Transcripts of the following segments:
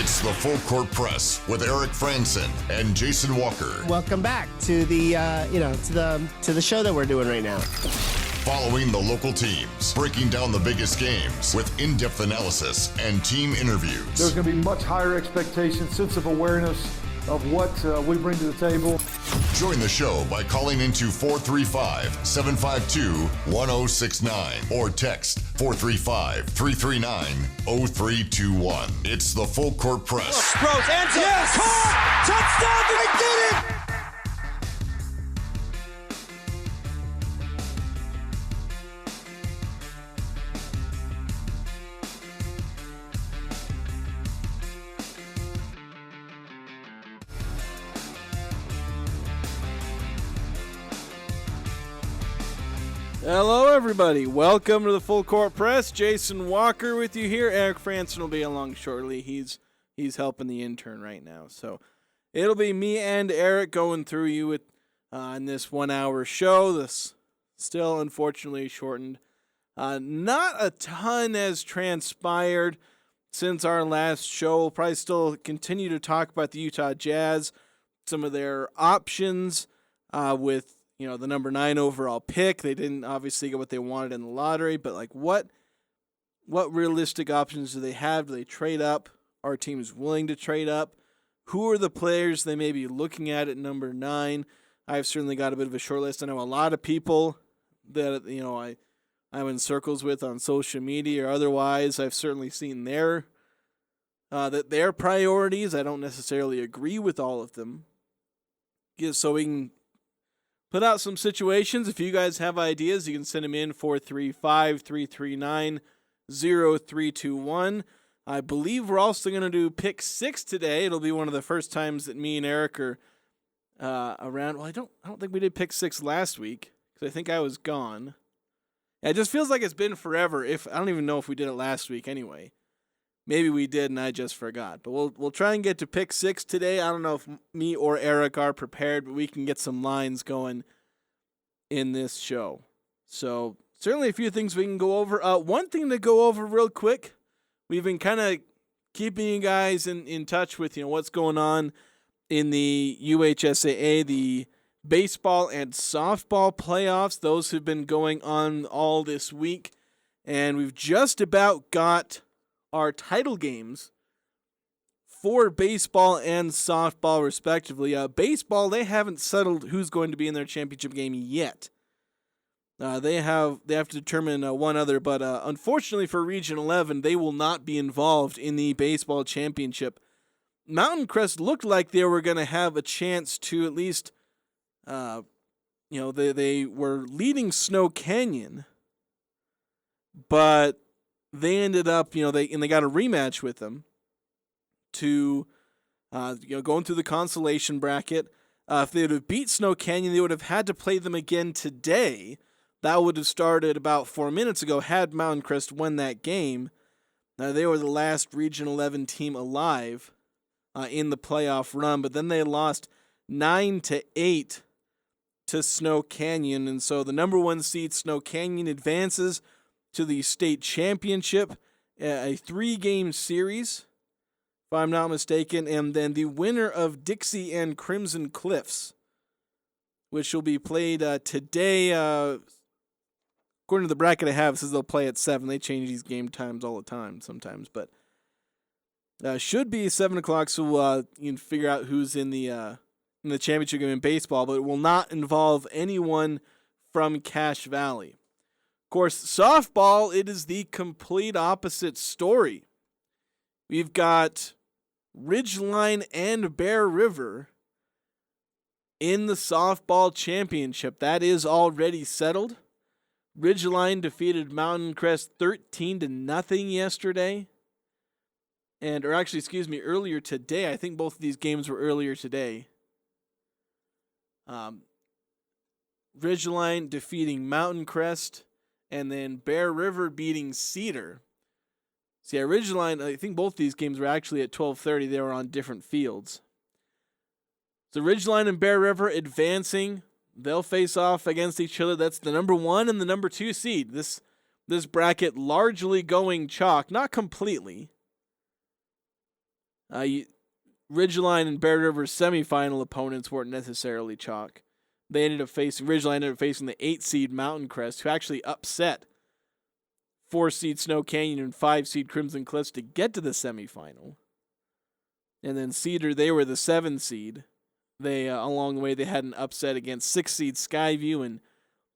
It's the Full Court Press with Eric Frandsen and Jason Walker. Welcome back to the to the show that we're doing right now. Following the local teams, breaking down the biggest games with in-depth analysis and team interviews. There's going to be much higher expectations, sense of awareness of what we bring to the table. Join the show by calling into 435-752-1069 or text 435-339-0321. It's the Full Court Press. Throws, ends yes! Caught! Touchdown! Did he get it? Hello, everybody. Welcome to the Full Court Press. Jason Walker with you here. Eric Frandsen will be along shortly. He's helping the intern right now. So it'll be me and Eric going through you with in this 1 hour show. This still unfortunately shortened. Not a ton has transpired since our last show. We'll probably still continue to talk about the Utah Jazz, some of their options with the number 9 overall pick. They didn't obviously get what they wanted in the lottery, but like what realistic options do they have? Do they trade up? Are teams willing to trade up? Who are the players they may be looking at number 9? I've certainly got a bit of a short list. I know a lot of people that I'm in circles with on social media or otherwise. I've certainly seen their priorities. I don't necessarily agree with all of them. So we can put out some situations. If you guys have ideas, you can send them in 435-339-0321. I believe we're also going to do pick 6 today. It'll be one of the first times that me and Eric are around. Well, I don't think we did pick 6 last week because I think I was gone. Yeah, it just feels like it's been forever. I don't even know if we did it last week anyway. Maybe we did and I just forgot. But we'll try and get to pick 6 today. I don't know if me or Eric are prepared, but we can get some lines going in this show. So certainly a few things we can go over. One thing to go over real quick. We've been kind of keeping you guys in touch with what's going on in the UHSAA, the baseball and softball playoffs. Those have been going on all this week. And we've just about got our title games for baseball and softball, respectively. Baseball, they haven't settled who's going to be in their championship game yet. They have to determine one other, but unfortunately for Region 11, they will not be involved in the baseball championship. Mountain Crest looked like they were going to have a chance to at least, they were leading Snow Canyon, but they ended up, they got a rematch with them to, going through the consolation bracket. If they would have beat Snow Canyon, they would have had to play them again today. That would have started about 4 minutes ago had Mountain Crest won that game. They were the last Region 11 team alive in the playoff run, but then they lost 9-8 to Snow Canyon, and so the number 1 seed Snow Canyon advances to the state championship, a 3-game series, if I'm not mistaken, and then the winner of Dixie and Crimson Cliffs, which will be played today. According to the bracket I have, it says they'll play at 7. They change these game times all the time sometimes, but should be 7 o'clock, so you can figure out who's in the championship game in baseball, but it will not involve anyone from Cache Valley. Of course, softball, it is the complete opposite story. We've got Ridgeline and Bear River in the softball championship. That is already settled. Ridgeline defeated Mountain Crest 13-0 yesterday. Earlier today. I think both of these games were earlier today. Ridgeline defeating Mountain Crest, and then Bear River beating Cedar. See, Ridgeline, I think both these games were actually at 12:30. They were on different fields. So Ridgeline and Bear River advancing. They'll face off against each other. That's the number 1 and the number 2 seed. This bracket largely going chalk, not completely. Ridgeline and Bear River's semifinal opponents weren't necessarily chalk. Ridgeline ended up facing the 8-seed Mountain Crest, who actually upset 4-seed Snow Canyon and 5-seed Crimson Cliffs to get to the semifinal. And then Cedar, they were the 7-seed. They along the way they had an upset against 6-seed Skyview and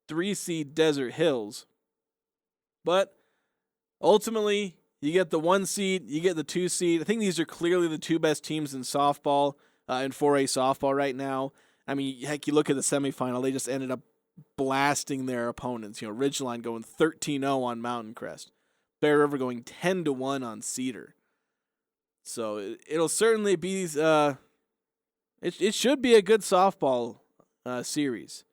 3-seed Desert Hills. But ultimately, you get the 1 seed, you get the 2 seed. I think these are clearly the 2 best teams in softball, in 4A softball right now. I mean, heck, you look at the semifinal, they just ended up blasting their opponents. Ridgeline going 13-0 on Mountain Crest. Bear River going 10-1 on Cedar. So it'll certainly be, it should be a good softball series.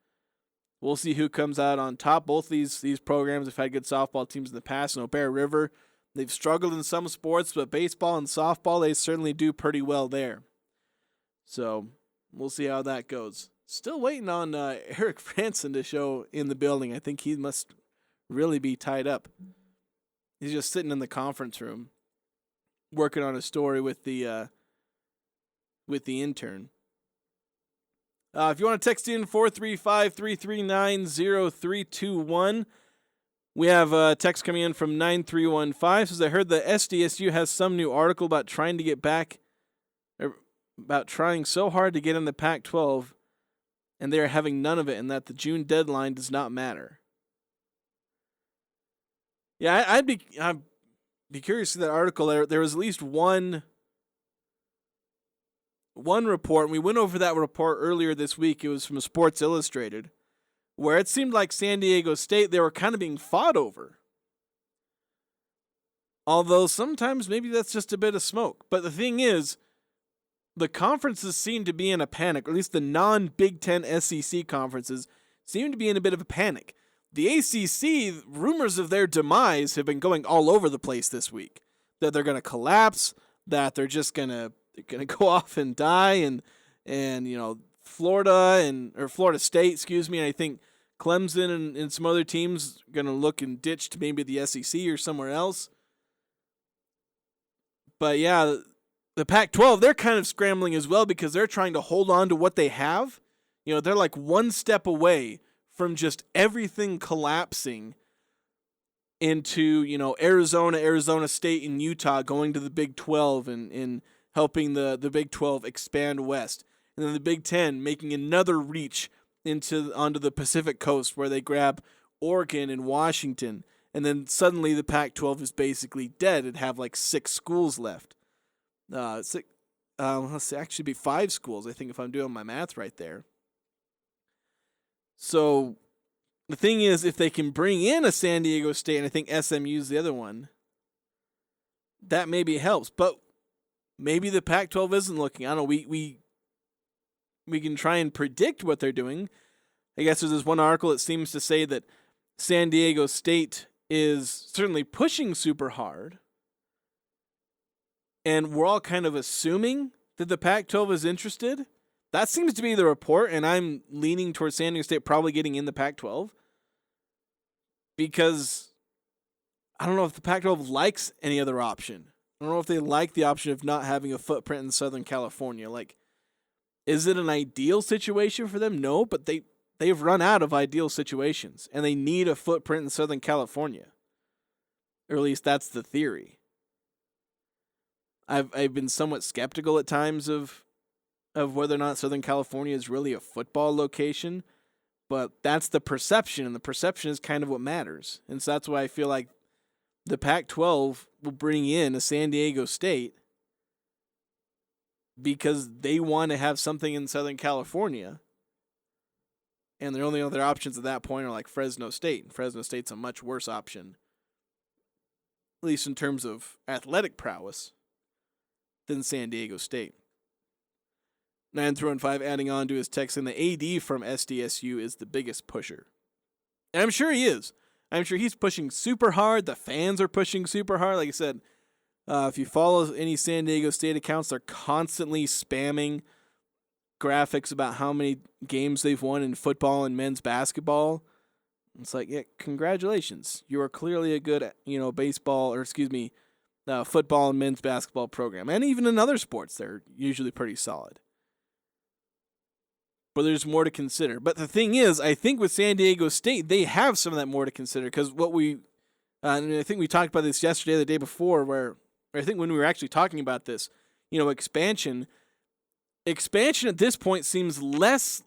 We'll see who comes out on top. Both these programs have had good softball teams in the past. Bear River, they've struggled in some sports, but baseball and softball, they certainly do pretty well there. So we'll see how that goes. Still waiting on Eric Frandsen to show in the building. I think he must really be tied up. He's just sitting in the conference room working on a story with the intern. If you want to text in 435-339-0321, we have a text coming in from 9315. Says, I heard the SDSU has some new article about trying to get back, about trying so hard to get in the Pac-12, and they are having none of it, and that the June deadline does not matter. Yeah, I'd be curious to see that article. There was at least one report, and we went over that report earlier this week. It was from Sports Illustrated, where it seemed like San Diego State, they were kind of being fought over. Although sometimes maybe that's just a bit of smoke. But the thing is, the conferences seem to be in a panic, or at least the non-Big Ten SEC conferences seem to be in a bit of a panic. The ACC, rumors of their demise have been going all over the place this week. That they're going to collapse, that they're just going to go off and die, and Florida State, and I think Clemson and some other teams are going to look and ditch to maybe the SEC or somewhere else. But yeah, the Pac-12, they're kind of scrambling as well because they're trying to hold on to what they have. They're like one step away from just everything collapsing into, Arizona State and Utah going to the Big 12 and helping the Big 12 expand west. And then the Big 10 making another reach onto the Pacific coast where they grab Oregon and Washington. And then suddenly the Pac-12 is basically dead and have like 6 schools left. Let's actually be 5 schools, I think, if I'm doing my math right there. So the thing is, if they can bring in a San Diego State, and I think SMU's the other one, that maybe helps. But maybe the Pac-12 isn't looking. I don't know. We can try and predict what they're doing. I guess there's this one article that seems to say that San Diego State is certainly pushing super hard. And we're all kind of assuming that the Pac-12 is interested. That seems to be the report, and I'm leaning towards San Diego State probably getting in the Pac-12. Because I don't know if the Pac-12 likes any other option. I don't know if they like the option of not having a footprint in Southern California. Like, is it an ideal situation for them? No, but they've run out of ideal situations, and they need a footprint in Southern California. Or at least that's the theory. I've been somewhat skeptical at times of whether or not Southern California is really a football location, but that's the perception, and the perception is kind of what matters. And so that's why I feel like the Pac-12 will bring in a San Diego State because they want to have something in Southern California. And their only other options at that point are like Fresno State. And Fresno State's a much worse option, at least in terms of athletic prowess, than San Diego State. 9-5 adding on to his text, and the AD from SDSU is the biggest pusher. And I'm sure he is. I'm sure he's pushing super hard. The fans are pushing super hard. Like I said, if you follow any San Diego State accounts, they're constantly spamming graphics about how many games they've won in football and men's basketball. It's like, yeah, congratulations. You are clearly a good, baseball, football and men's basketball program. And even in other sports, they're usually pretty solid. But there's more to consider. But the thing is, I think with San Diego State, they have some of that more to consider. Because and I think we talked about this yesterday or the day before, where I think when we were actually talking about this, expansion at this point seems less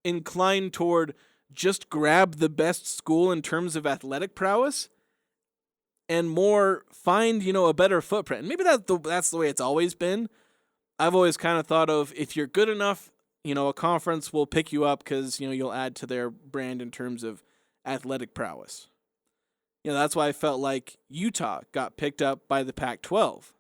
inclined toward just grab the best school in terms of athletic prowess and more find, a better footprint. And maybe that's the way it's always been. I've always kind of thought of, if you're good enough, a conference will pick you up because, you'll add to their brand in terms of athletic prowess. That's why I felt like Utah got picked up by the Pac-12.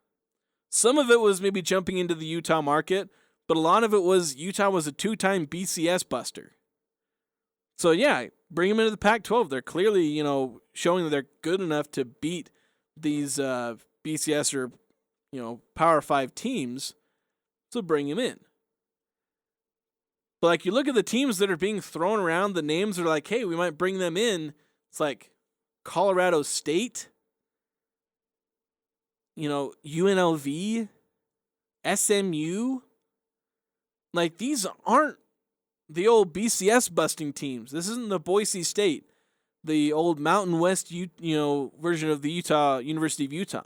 Some of it was maybe jumping into the Utah market, but a lot of it was Utah was a 2-time BCS buster. So, yeah, bring them into the Pac-12. They're clearly, showing that they're good enough to beat these BCS or, Power 5 teams. So bring them in. But, like, you look at the teams that are being thrown around, the names are like, hey, we might bring them in. It's like Colorado State, UNLV, SMU. Like, these aren't the old BCS busting teams. This isn't the Boise State, the old Mountain West, version of the University of Utah.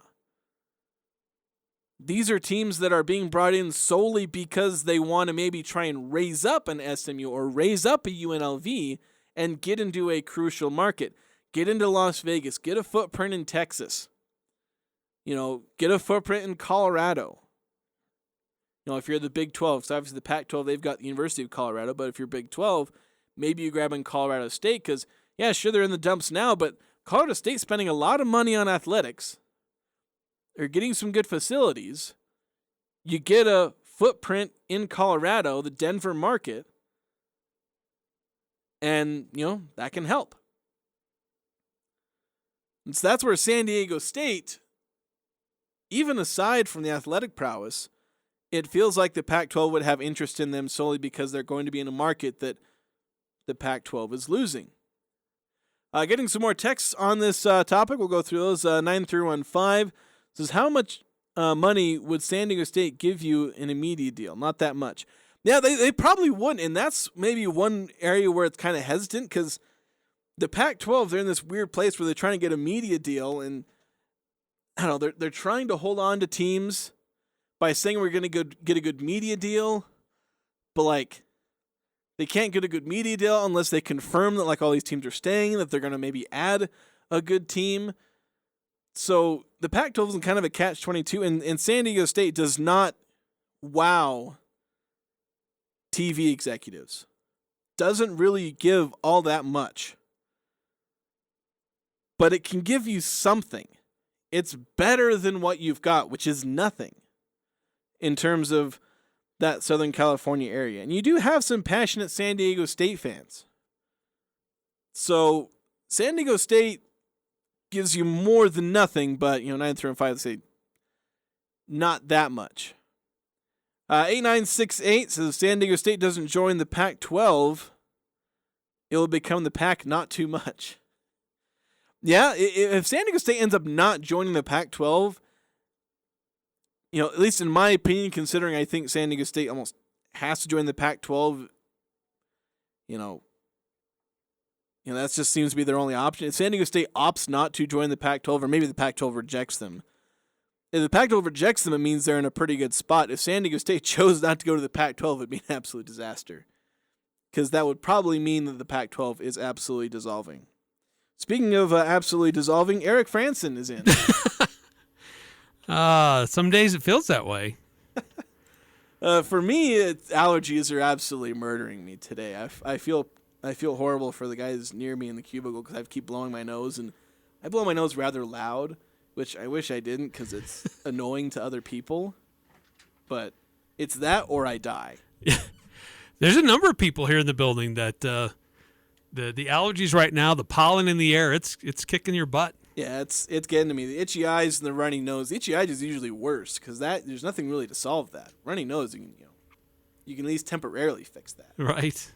These are teams that are being brought in solely because they want to maybe try and raise up an SMU or raise up a UNLV and get into a crucial market. Get into Las Vegas. Get a footprint in Texas. Get a footprint in Colorado. If you're the Big 12, so obviously the Pac-12, they've got the University of Colorado, but if you're Big 12, maybe you grab in Colorado State because, yeah, sure, they're in the dumps now, but Colorado State's spending a lot of money on athletics. They're getting some good facilities. You get a footprint in Colorado, the Denver market, and, that can help. And so that's where San Diego State, even aside from the athletic prowess, it feels like the Pac-12 would have interest in them solely because they're going to be in a market that the Pac-12 is losing. Getting some more texts on this topic. We'll go through those. 9315 says, how much money would San Diego State give you in a media deal? Not that much. Yeah, they probably wouldn't, and that's maybe one area where it's kind of hesitant because the Pac-12, they're in this weird place where they're trying to get a media deal, and I don't know, they're trying to hold on to teams by saying we're going to get a good media deal, but, like, they can't get a good media deal unless they confirm that, like, all these teams are staying, that they're going to maybe add a good team. So the Pac-12 is in kind of a catch-22, and San Diego State does not wow TV executives. Doesn't really give all that much. But it can give you something. It's better than what you've got, which is nothing in terms of that Southern California area. And you do have some passionate San Diego State fans. So San Diego State gives you more than nothing, but, 9-5 say not that much. 8968 says if San Diego State doesn't join the Pac-12, it will become the Pac not too much. Yeah, if San Diego State ends up not joining the Pac-12, at least in my opinion, considering I think San Diego State almost has to join the Pac-12, that just seems to be their only option. If San Diego State opts not to join the Pac-12, or maybe the Pac-12 rejects them. If the Pac-12 rejects them, it means they're in a pretty good spot. If San Diego State chose not to go to the Pac-12, it would be an absolute disaster. Because that would probably mean that the Pac-12 is absolutely dissolving. Speaking of absolutely dissolving, Eric Frandsen is in. Some days it feels that way. For me, allergies are absolutely murdering me today. I feel horrible for the guys near me in the cubicle because I keep blowing my nose, and I blow my nose rather loud, which I wish I didn't because it's annoying to other people. But it's that or I die. Yeah. There's a number of people here in the building that the allergies right now, the pollen in the air, it's kicking your butt. Yeah, it's getting to me. The itchy eyes and the runny nose. The itchy eyes is usually worse because there's nothing really to solve that. Runny nose, you can at least temporarily fix that. Right.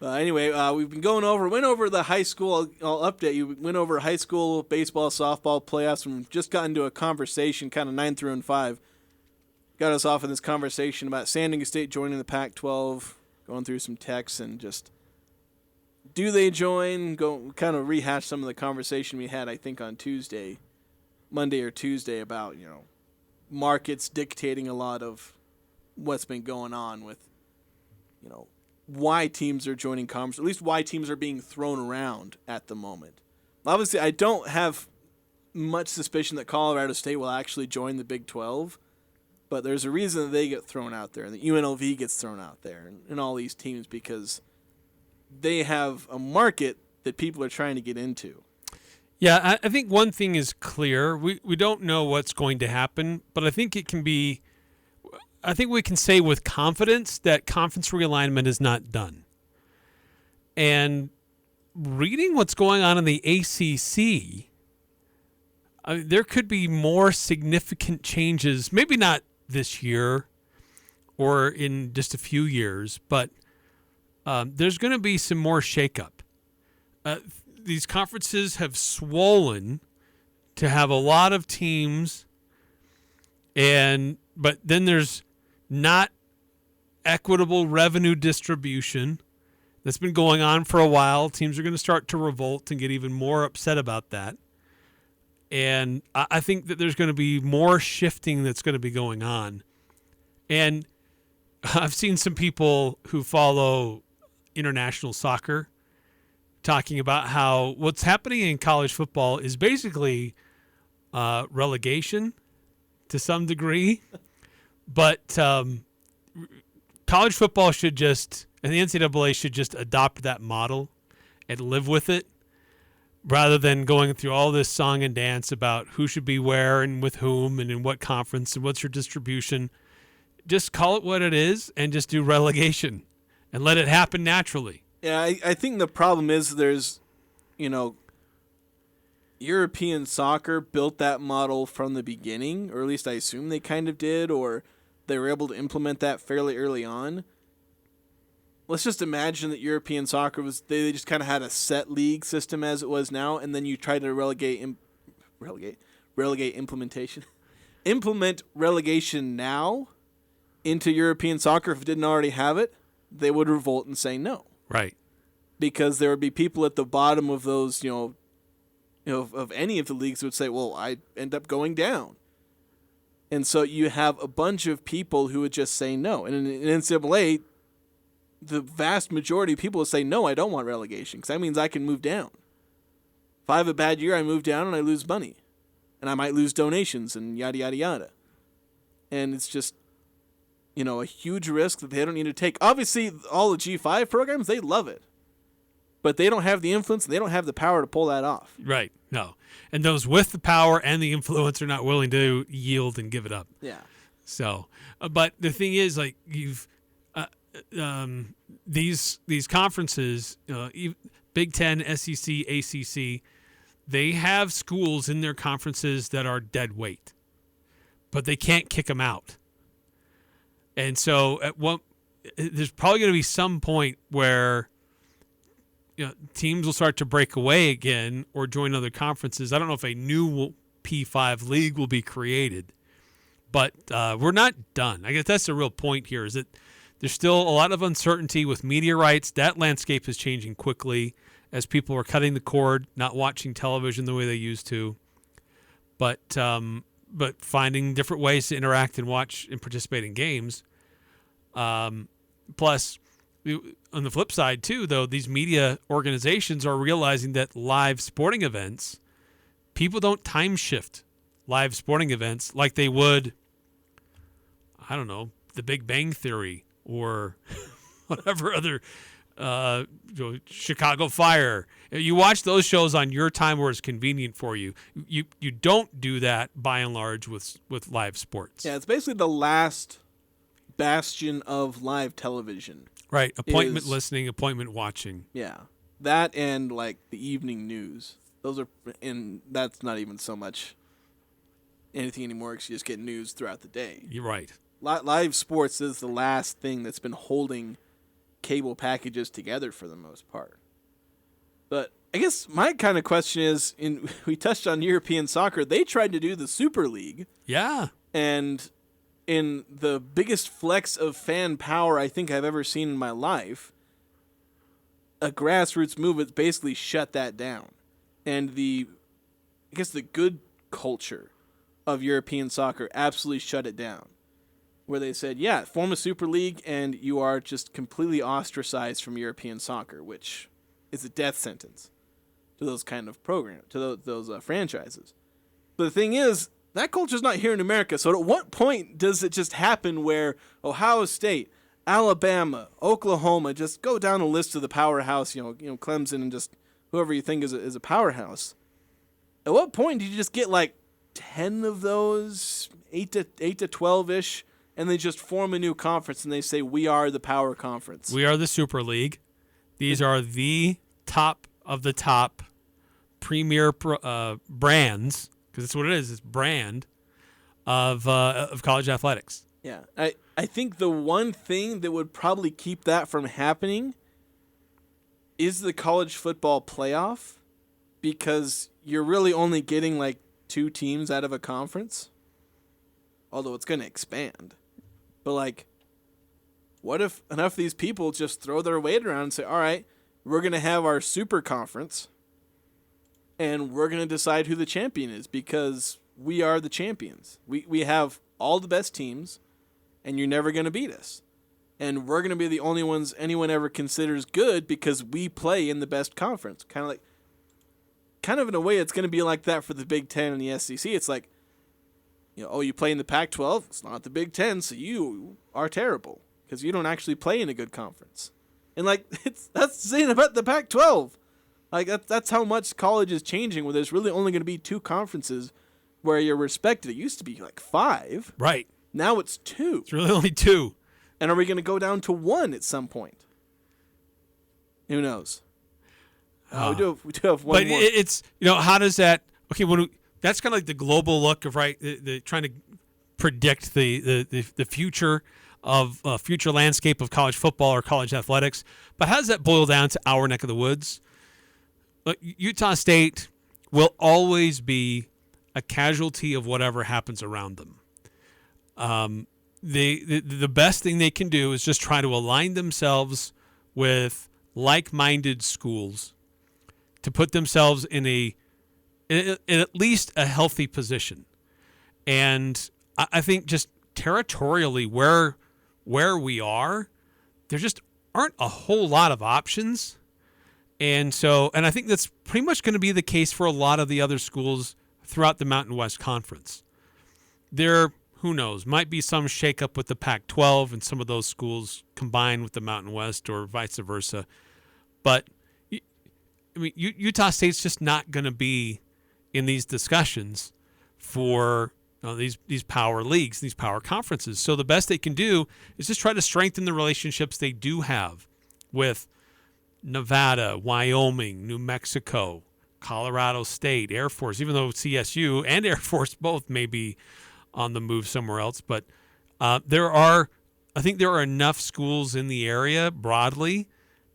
Anyway, we've been went over the high school. I'll update you. We went over high school baseball, softball playoffs, and just got into a conversation, kind of 9 through and 5. Got us off in this conversation about San Diego State joining the Pac-12, going through some texts, and just do they join? Go kind of rehash some of the conversation we had, I think, on Monday or Tuesday, about markets dictating a lot of what's been going on with why teams are joining conference, at least why teams are being thrown around at the moment. Obviously, I don't have much suspicion that Colorado State will actually join the Big 12, but there's a reason that they get thrown out there and that UNLV gets thrown out there and all these teams, because they have a market that people are trying to get into. Yeah, I think one thing is clear. We don't know what's going to happen, but I think I think we can say with confidence that conference realignment is not done. And reading what's going on in the ACC, there could be more significant changes, maybe not this year or in just a few years, but there's going to be some more shakeup. These conferences have swollen to have a lot of teams, but then there's not equitable revenue distribution that's been going on for a while. Teams are going to start to revolt and get even more upset about that. And I think that there's going to be more shifting that's going to be going on. And I've seen some people who follow international soccer talking about how what's happening in college football is basically relegation to some degree. But college football and the NCAA should just adopt that model and live with it, rather than going through all this song and dance about who should be where and with whom and in what conference and what's your distribution. Just call it what it is and just do relegation and let it happen naturally. Yeah, I think the problem is there's, European soccer built that model from the beginning, or at least I assume they kind of did, or they were able to implement that fairly early on. Let's just imagine that European soccer they just kind of had a set league system as it was now, and then you try to implement relegation now into European soccer. If it didn't already have it, they would revolt and say no. Right. Because there would be people at the bottom of those, of any of the leagues would say, well, I end up going down. And so you have a bunch of people who would just say no. And in NCAA, the vast majority of people would say, no, I don't want relegation, because that means I can move down. If I have a bad year, I move down and I lose money. And I might lose donations and yada, yada, yada. And it's just, a huge risk that they don't need to take. Obviously, all the G5 programs, they love it. But they don't have the influence and they don't have the power to pull that off. Right. No. And those with the power and the influence are not willing to yield and give it up. Yeah. So, but the thing is, like, these conferences, Big Ten, SEC, ACC, they have schools in their conferences that are dead weight, but they can't kick them out. And so there's probably going to be some point where teams will start to break away again or join other conferences. I don't know if a new P5 league will be created, but we're not done. I guess that's the real point here, is that there's still a lot of uncertainty with media rights. That landscape is changing quickly as people are cutting the cord, not watching television the way they used to, but finding different ways to interact and watch and participate in games. Plus, on the flip side, too, though, these media organizations are realizing that live sporting events, people don't time shift live sporting events like they would, I don't know, The Big Bang Theory or whatever other, Chicago Fire. You watch those shows on your time where it's convenient for you. You don't do that, by and large, with live sports. Yeah, it's basically the last bastion of live television. Right, appointment listening, appointment watching. Yeah, that and like the evening news. Those are, and that's not even so much anything anymore, because you just get news throughout the day. You're right. Live sports is the last thing that's been holding cable packages together for the most part. But I guess my kind of question is, we touched on European soccer. They tried to do the Super League. Yeah. And in the biggest flex of fan power I think I've ever seen in my life, a grassroots movement basically shut that down. And I guess the good culture of European soccer absolutely shut it down. Where they said, yeah, form a Super League and you are just completely ostracized from European soccer, which is a death sentence to those kind of programs, to those franchises. But the thing is, that culture's not here in America. So at what point does it just happen where Ohio State, Alabama, Oklahoma, just go down a list of the powerhouse, Clemson and just whoever you think is a powerhouse. At what point do you just get like 10 of those, 8 to 12-ish, and they just form a new conference and they say, we are the power conference. We are the Super League. These are the top of the top premier brands, because that's what it is. It's brand of college athletics. Yeah. I think the one thing that would probably keep that from happening is the college football playoff, because you're really only getting like 2 teams out of a conference, although it's going to expand. But like, what if enough of these people just throw their weight around and say, all right, we're going to have our super conference and we're going to decide who the champion is, because we are the champions. We have all the best teams and you're never going to beat us. And we're going to be the only ones anyone ever considers good because we play in the best conference. Kind of in a way, it's going to be like that for the Big Ten and the SEC. It's like, you play in the Pac-12. It's not the Big Ten, so you are terrible because you don't actually play in a good conference. And like, that's the same about the Pac-12. Like that's how much college is changing, where there's really only going to be 2 conferences where you're respected. It used to be like 5. Right. Now it's 2. It's really only 2. And are we going to go down to 1 at some point? Who knows? We do have one but more. It's, how does that, okay, that's kind of like the global look of, right, the trying to predict the future of future landscape of college football or college athletics. But how does that boil down to our neck of the woods? Look, Utah State will always be a casualty of whatever happens around them. The best thing they can do is just try to align themselves with like-minded schools to put themselves in at least a healthy position. And I think just territorially where we are, there just aren't a whole lot of options. And I think that's pretty much going to be the case for a lot of the other schools throughout the Mountain West Conference. There, who knows, might be some shakeup with the Pac-12 and some of those schools combined with the Mountain West or vice versa. But Utah State's just not going to be in these discussions for these power leagues, these power conferences. So the best they can do is just try to strengthen the relationships they do have with Nevada, Wyoming, New Mexico, Colorado State, Air Force, even though CSU and Air Force both may be on the move somewhere else. But I think there are enough schools in the area broadly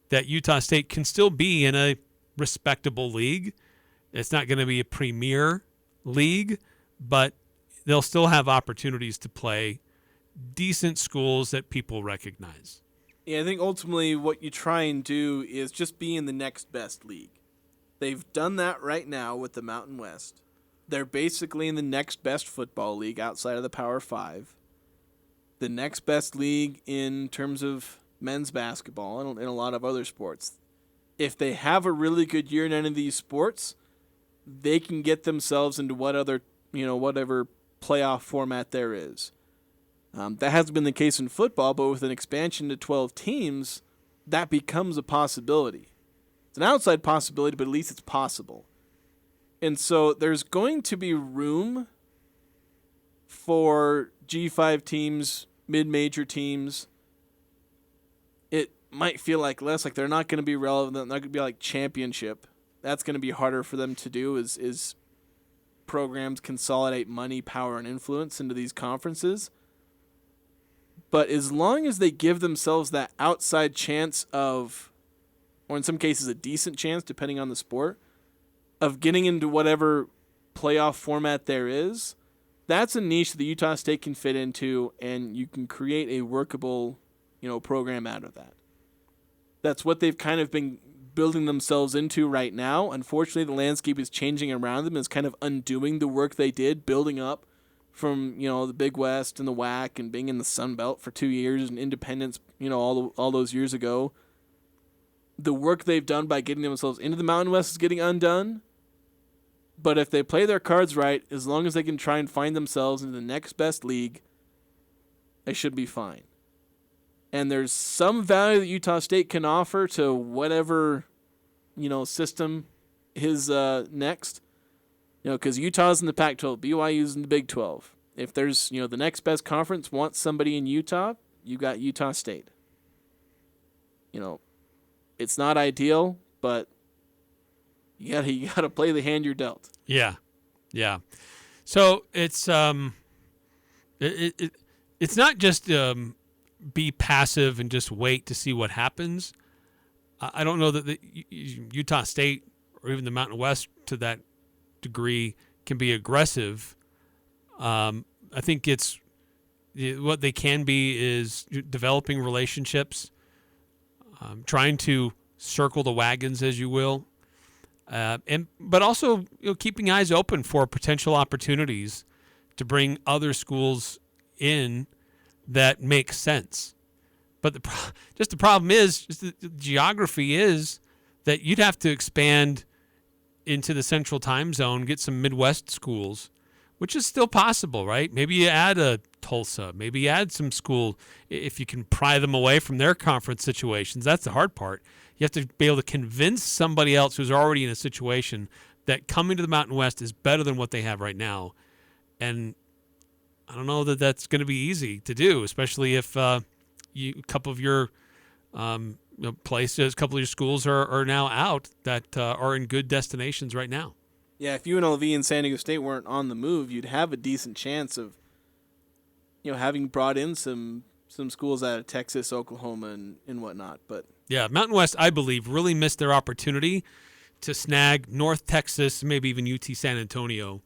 that Utah State can still be in a respectable league. It's not going to be a premier league, but they'll still have opportunities to play decent schools that people recognize. Yeah, I think ultimately what you try and do is just be in the next best league. They've done that right now with the Mountain West. They're basically in the next best football league outside of the Power 5. The next best league in terms of men's basketball and a lot of other sports. If they have a really good year in any of these sports, they can get themselves into whatever playoff format there is. That hasn't been the case in football, but with an expansion to 12 teams, that becomes a possibility. It's an outside possibility, but at least it's possible. And so there's going to be room for G5 teams, mid-major teams. It might feel like less, like they're not going to be relevant. They're not going to be like championship. That's going to be harder for them to do is programs consolidate money, power, and influence into these conferences. But as long as they give themselves that outside chance of, or in some cases a decent chance, depending on the sport, of getting into whatever playoff format there is, that's a niche that Utah State can fit into, and you can create a workable, program out of that. That's what they've kind of been building themselves into right now. Unfortunately, the landscape is changing around them. It's kind of undoing the work they did, building up from, the Big West and the WAC and being in the Sun Belt for 2 years and independence, all those years ago. The work they've done by getting themselves into the Mountain West is getting undone. But if they play their cards right, as long as they can try and find themselves into the next best league, they should be fine. And there's some value that Utah State can offer to whatever, system is next. Because Utah's in the Pac-12, BYU's in the Big 12. If there's, the next best conference wants somebody in Utah, you got Utah State. It's not ideal, but you gotta play the hand you're dealt. Yeah. So it's it's not just be passive and just wait to see what happens. I don't know that the Utah State or even the Mountain West to that degree can be aggressive. I think it's what they can be is developing relationships, trying to circle the wagons, as you will. But also keeping eyes open for potential opportunities to bring other schools in that make sense. But the problem is, the geography is that you'd have to expand into the Central Time Zone, get some Midwest schools, which is still possible, right? Maybe you add a Tulsa, maybe you add some school if you can pry them away from their conference situations. That's the hard part. You have to be able to convince somebody else who's already in a situation that coming to the Mountain West is better than what they have right now. And I don't know that that's going to be easy to do, especially if a couple of your places, a couple of your schools are now out that are in good destinations right now. Yeah, if UNLV and San Diego State weren't on the move, you'd have a decent chance of, having brought in some schools out of Texas, Oklahoma, and whatnot. But yeah, Mountain West, I believe, really missed their opportunity to snag North Texas, maybe even UT San Antonio,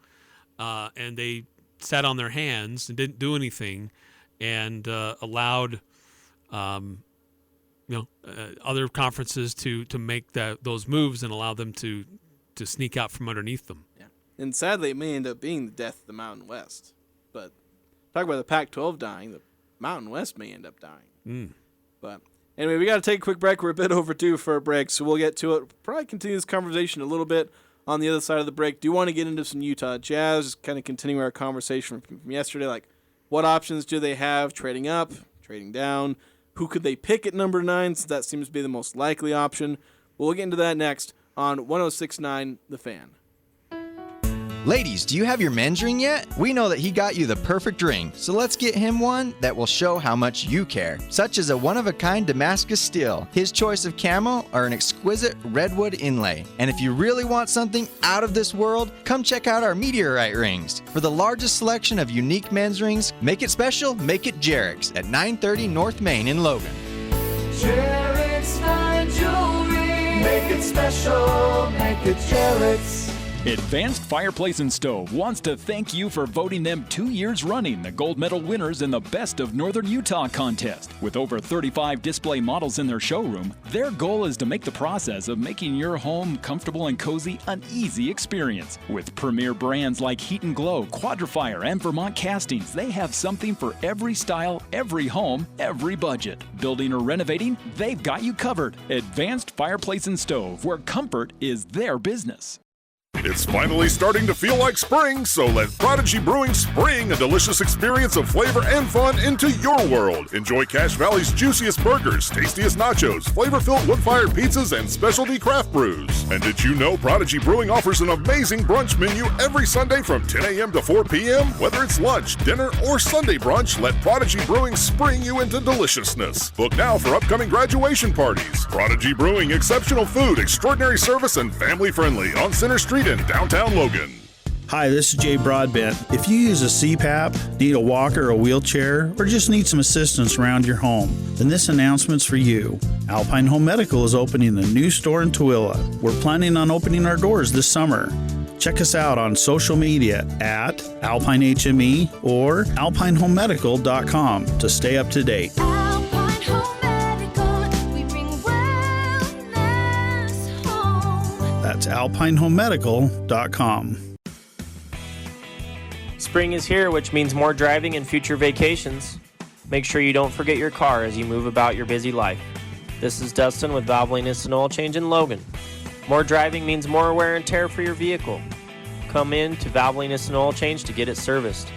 and they sat on their hands and didn't do anything, and allowed other conferences to make those moves and allow them to sneak out from underneath them. Yeah, and sadly, it may end up being the death of the Mountain West. But talk about the Pac-12 dying, the Mountain West may end up dying. But anyway, we got to take a quick break. We're a bit overdue for a break, so we'll get to it. We'll probably continue this conversation a little bit on the other side of the break. Do want to get into some Utah Jazz, kind of continuing our conversation from yesterday, like what options do they have trading up, trading down? Who could they pick at number 9, since that seems to be the most likely option? We'll get into that next on 106.9 The Fan. Ladies, do you have your men's ring yet? We know that he got you the perfect ring, so let's get him one that will show how much you care, such as a one-of-a-kind Damascus steel, his choice of camo, or an exquisite redwood inlay. And if you really want something out of this world, come check out our meteorite rings. For the largest selection of unique men's rings, make it special, make it Jarek's at 930 North Main in Logan. Jarek's Fine Jewelry. Make it special, make it Jarek's. Advanced Fireplace and Stove wants to thank you for voting them 2 years running the gold medal winners in the Best of Northern Utah contest. With over 35 display models in their showroom, their goal is to make the process of making your home comfortable and cozy an easy experience. With premier brands like Heat and Glow, Quadrifire, and Vermont Castings, they have something for every style, every home, every budget. Building or renovating, they've got you covered. Advanced Fireplace and Stove, where comfort is their business. It's finally starting to feel like spring, so let Prodigy Brewing spring a delicious experience of flavor and fun into your world. Enjoy Cache Valley's juiciest burgers, tastiest nachos, flavor-filled wood-fired pizzas, and specialty craft brews. And did you know Prodigy Brewing offers an amazing brunch menu every Sunday from 10 a.m. to 4 p.m.? Whether it's lunch, dinner, or Sunday brunch, let Prodigy Brewing spring you into deliciousness. Book now for upcoming graduation parties. Prodigy Brewing, exceptional food, extraordinary service, and family-friendly on Center Street in downtown Logan. Hi, this is Jay Broadbent. If you use a CPAP, need a walker or a wheelchair, or just need some assistance around your home, then this announcement's for you. Alpine Home Medical is opening a new store in Tooele. We're planning on opening our doors this summer. Check us out on social media at AlpineHME or alpinehomemedical.com to stay up to date. Alpine Home Medical, we bring wellness home. That's alpinehomemedical.com. Spring is here, which means more driving and future vacations. Make sure you don't forget your car as you move about your busy life. This is Dustin with Valvoline Instant Oil Change in Logan. More driving means more wear and tear for your vehicle. Come in to Valvoline Instant Oil Change to get it serviced.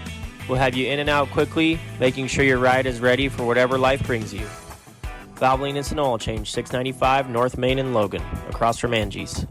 We'll have you in and out quickly, making sure your ride is ready for whatever life brings you. Valvoline Instant Oil Change, 695 North Main in Logan, across from Angie's.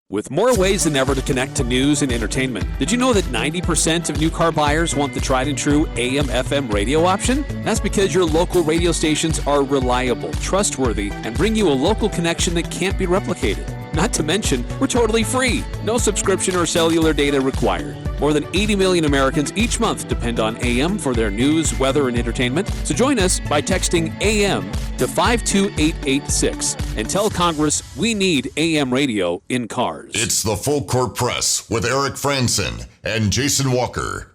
With more ways than ever to connect to news and entertainment, did you know that 90% of new car buyers want the tried and true AM/FM radio option? That's because your local radio stations are reliable, trustworthy, and bring you a local connection that can't be replicated. Not to mention, we're totally free. No subscription or cellular data required. More than 80 million Americans each month depend on AM for their news, weather, and entertainment. So join us by texting AM to 52886 and tell Congress we need AM radio in cars. It's the Full Court Press with Eric Frandsen and Jason Walker.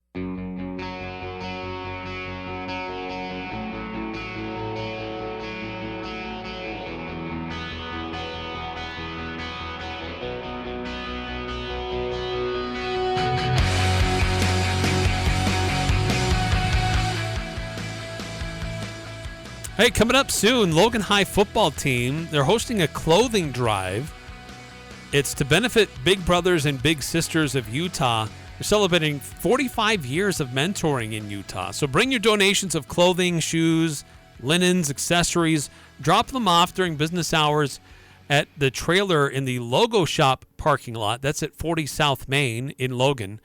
Hey, coming up soon, Logan High football team, they're hosting a clothing drive. It's to benefit Big Brothers and Big Sisters of Utah. They're celebrating 45 years of mentoring in Utah. So bring your donations of clothing, shoes, linens, accessories. Drop them off during business hours at the trailer in the Logo Shop parking lot. That's at 40 South Main in Logan.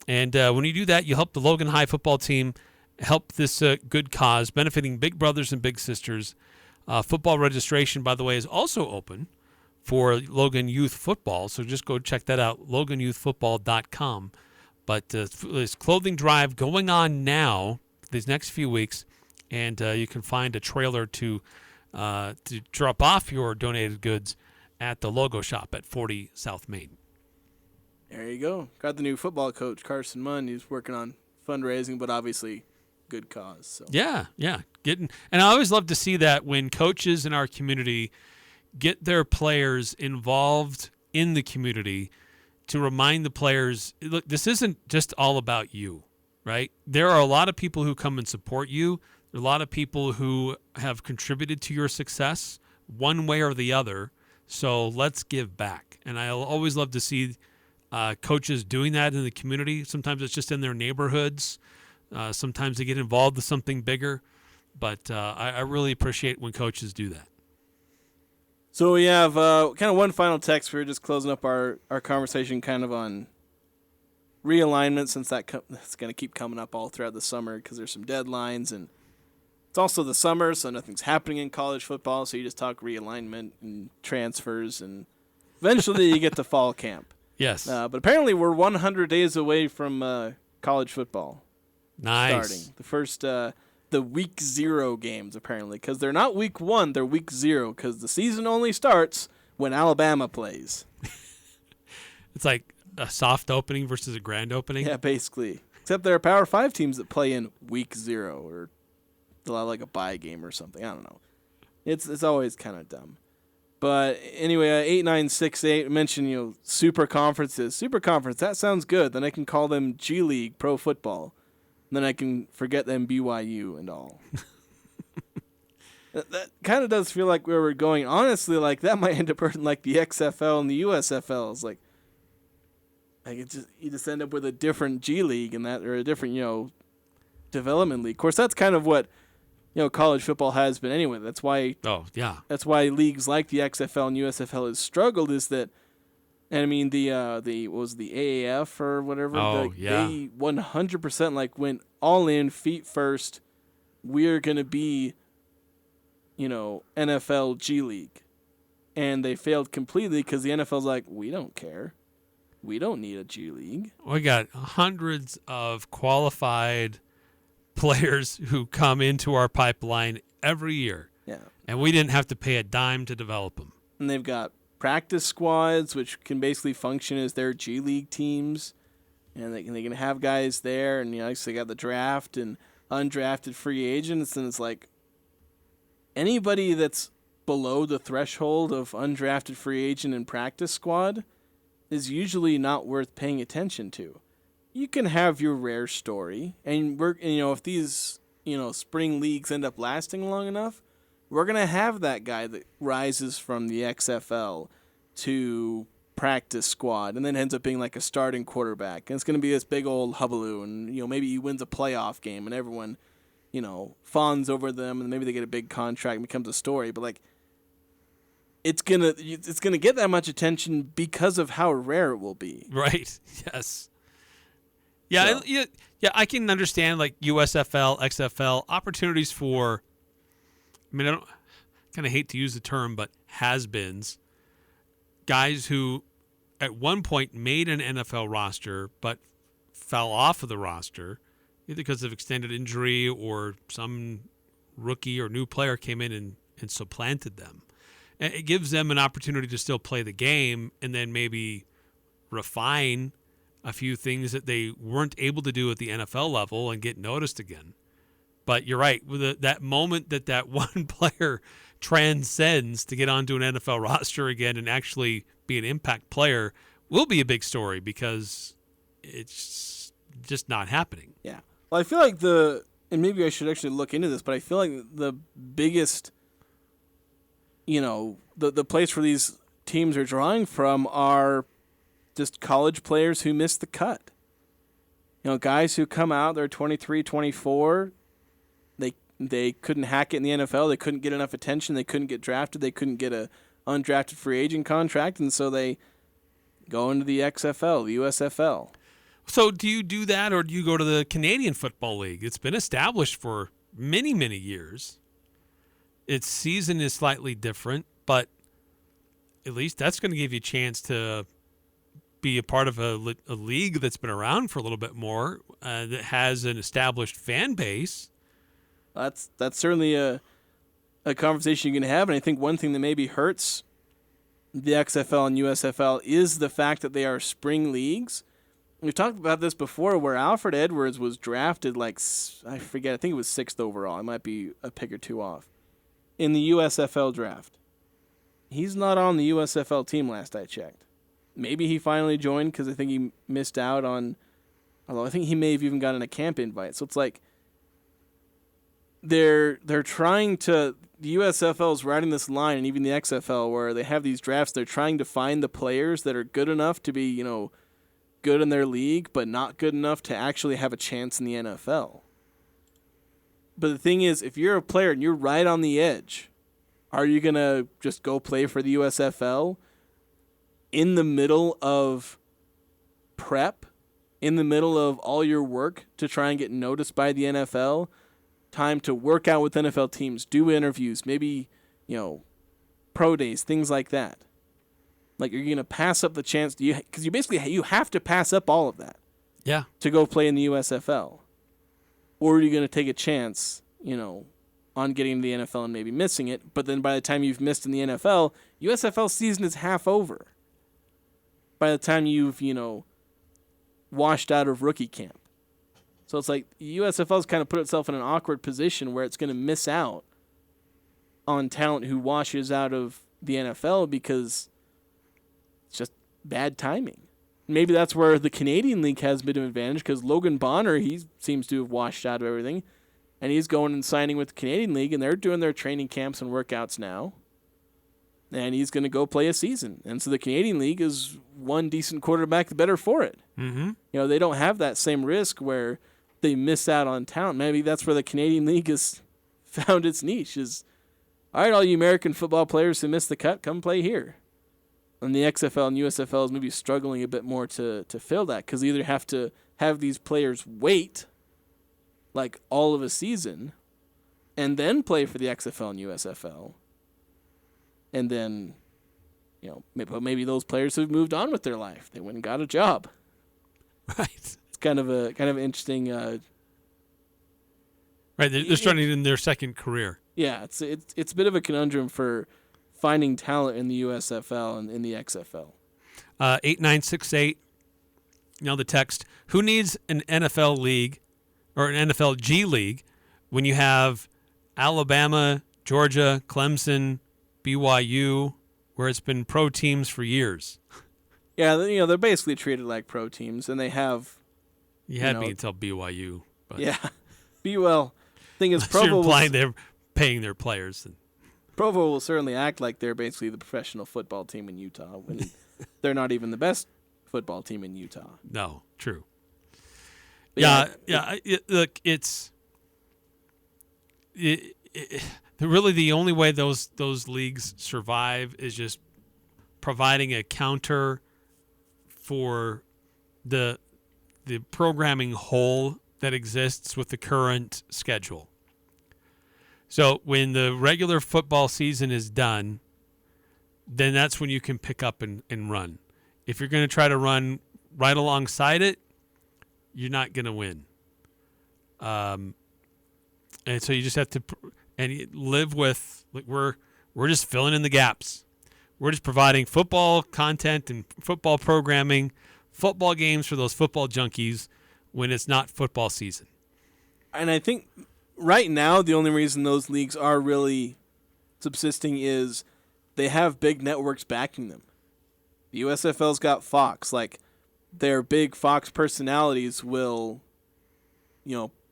And when you do that, you help the Logan High football team help this good cause, benefiting Big Brothers and Big Sisters. Football registration, by the way, is also open for Logan Youth Football, so just go check that out, loganyouthfootball.com. But this clothing drive going on now, these next few weeks, and you can find a trailer to drop off your donated goods at the Logo Shop at 40 South Main. There you go. Got the new football coach, Carson Munn. He's working on fundraising, but obviously good cause. So. Yeah. And I always love to see that when coaches in our community get their players involved in the community to remind the players, look, this isn't just all about you, right? There are a lot of people who come and support you. There are a lot of people who have contributed to your success one way or the other. So let's give back. And I always love to see coaches doing that in the community. Sometimes it's just in their neighborhoods. Sometimes they get involved with something bigger, but I really appreciate when coaches do that. So we have kind of one final text. We're just closing up our conversation kind of on realignment, since that's going to keep coming up all throughout the summer because there's some deadlines, and it's also the summer, so nothing's happening in college football, so you just talk realignment and transfers, and eventually you get to fall camp. Yes. But apparently we're 100 days away from college football. Nice. Starting the first, the week 0 games, apparently, because they're not week 1, they're week 0, because the season only starts when Alabama plays. It's like a soft opening versus a grand opening. Yeah, basically. Except there are Power 5 teams that play in week 0, or they'll have like a bye game or something. I don't know. It's always kind of dumb. But anyway, 8968 mentioned, super conferences. Super conference, that sounds good. Then I can call them G League Pro Football. Then I can forget them BYU and all. that kind of does feel like where we're going. Honestly, like that might end up hurting like the XFL and the USFL. It's like you just end up with a different G League and that, or a different development league. Of course, that's kind of what college football has been anyway. That's why. Oh yeah. That's why leagues like the XFL and USFL has struggled. Is that. And I mean the what was the AAF or whatever? Oh, yeah. They 100% went all in, feet first. We're gonna be, NFL G League, and they failed completely because the NFL's like, we don't care. We don't need a G League. We got hundreds of qualified players who come into our pipeline every year. Yeah. And we didn't have to pay a dime to develop them. And they've got practice squads, which can basically function as their G League teams. And they can have guys there. And, so they got the draft and undrafted free agents. And it's like anybody that's below the threshold of undrafted free agent and practice squad is usually not worth paying attention to. You can have your rare story. And if these, spring leagues end up lasting long enough, we're going to have that guy that rises from the XFL to practice squad and then ends up being like a starting quarterback. And it's going to be this big old hullabaloo. And, maybe he wins a playoff game and everyone, fawns over them and maybe they get a big contract and becomes a story. But, it's gonna get that much attention because of how rare it will be. Right. Yes. Yeah. So. Yeah. I can understand USFL, XFL opportunities for. I don't kind of hate to use the term, but has-beens, guys who at one point made an NFL roster but fell off of the roster either because of extended injury or some rookie or new player came in and supplanted them. It gives them an opportunity to still play the game and then maybe refine a few things that they weren't able to do at the NFL level and get noticed again. But you're right. With that moment that one player transcends to get onto an NFL roster again and actually be an impact player will be a big story because it's just not happening. Yeah. Well, I feel like and maybe I should actually look into this, but I feel like the biggest, the place where these teams are drawing from are just college players who missed the cut. Guys who come out, they're 23, 24, they couldn't hack it in the NFL. They couldn't get enough attention. They couldn't get drafted. They couldn't get a undrafted free agent contract, and so they go into the XFL, the USFL. So do you do that, or do you go to the Canadian Football League? It's been established for many, many years. Its season is slightly different, but at least that's going to give you a chance to be a part of a league that's been around for a little bit more, that has an established fan base. That's certainly a conversation you can have, and I think one thing that maybe hurts the XFL and USFL is the fact that they are spring leagues. We've talked about this before, where Alfred Edwards was drafted I think it was 6th overall. I might be a pick or two off in the USFL draft. He's not on the USFL team last I checked. Maybe he finally joined because I think he missed out on, although I think he may have even gotten a camp invite. So it's like they're trying to, the USFL is riding this line, and even the XFL, where they have these drafts, they're trying to find the players that are good enough to be, good in their league, but not good enough to actually have a chance in the NFL. But the thing is, if you're a player and you're right on the edge, are you going to just go play for the USFL in the middle of prep, in the middle of all your work to try and get noticed by the NFL? Time to work out with NFL teams, do interviews, maybe, pro days, things like that. Like, you're going to pass up the chance, because you have to pass up all of that. Yeah. To go play in the USFL. Or are you going to take a chance, on getting to the NFL and maybe missing it, but then by the time you've missed in the NFL, USFL season is half over. By the time you've, washed out of rookie camp. So it's like USFL's kind of put itself in an awkward position where it's going to miss out on talent who washes out of the NFL because it's just bad timing. Maybe that's where the Canadian League has a bit of an advantage, because Logan Bonner, he seems to have washed out of everything, and he's going and signing with the Canadian League, and they're doing their training camps and workouts now, and he's going to go play a season. And so the Canadian League is one decent quarterback the better for it. Mm-hmm. They don't have that same risk where they miss out on talent. Maybe that's where the Canadian League has found its niche, is, all right, all you American football players who missed the cut, come play here. And the XFL and USFL is maybe struggling a bit more to fill that, because they either have to have these players wait like all of a season and then play for the XFL and USFL, and then maybe those players have moved on with their life. They went and got a job. Right. It's kind of interesting. Right. They're starting in their second career. Yeah, it's a bit of a conundrum for finding talent in the USFL and in the XFL. 8968. The text. Who needs an NFL league or an NFL G League when you have Alabama, Georgia, Clemson, BYU, where it's been pro teams for years? Yeah, they're basically treated like pro teams, and they have. You had me until BYU. But yeah, thing is, Provo you're implying they're paying their players. Provo will certainly act like they're basically the professional football team in Utah when they're not even the best football team in Utah. No, true. But look, really the only way those leagues survive is just providing a counter for the programming hole that exists with the current schedule. So when the regular football season is done, then that's when you can pick up and run. If you're going to try to run right alongside it, you're not going to win. And so you just have to live with, like, we're just filling in the gaps. We're just providing football content and football programming, football games for those football junkies when it's not football season. And I think right now the only reason those leagues are really subsisting is they have big networks backing them. The USFL's got Fox. Like, their big Fox personalities will,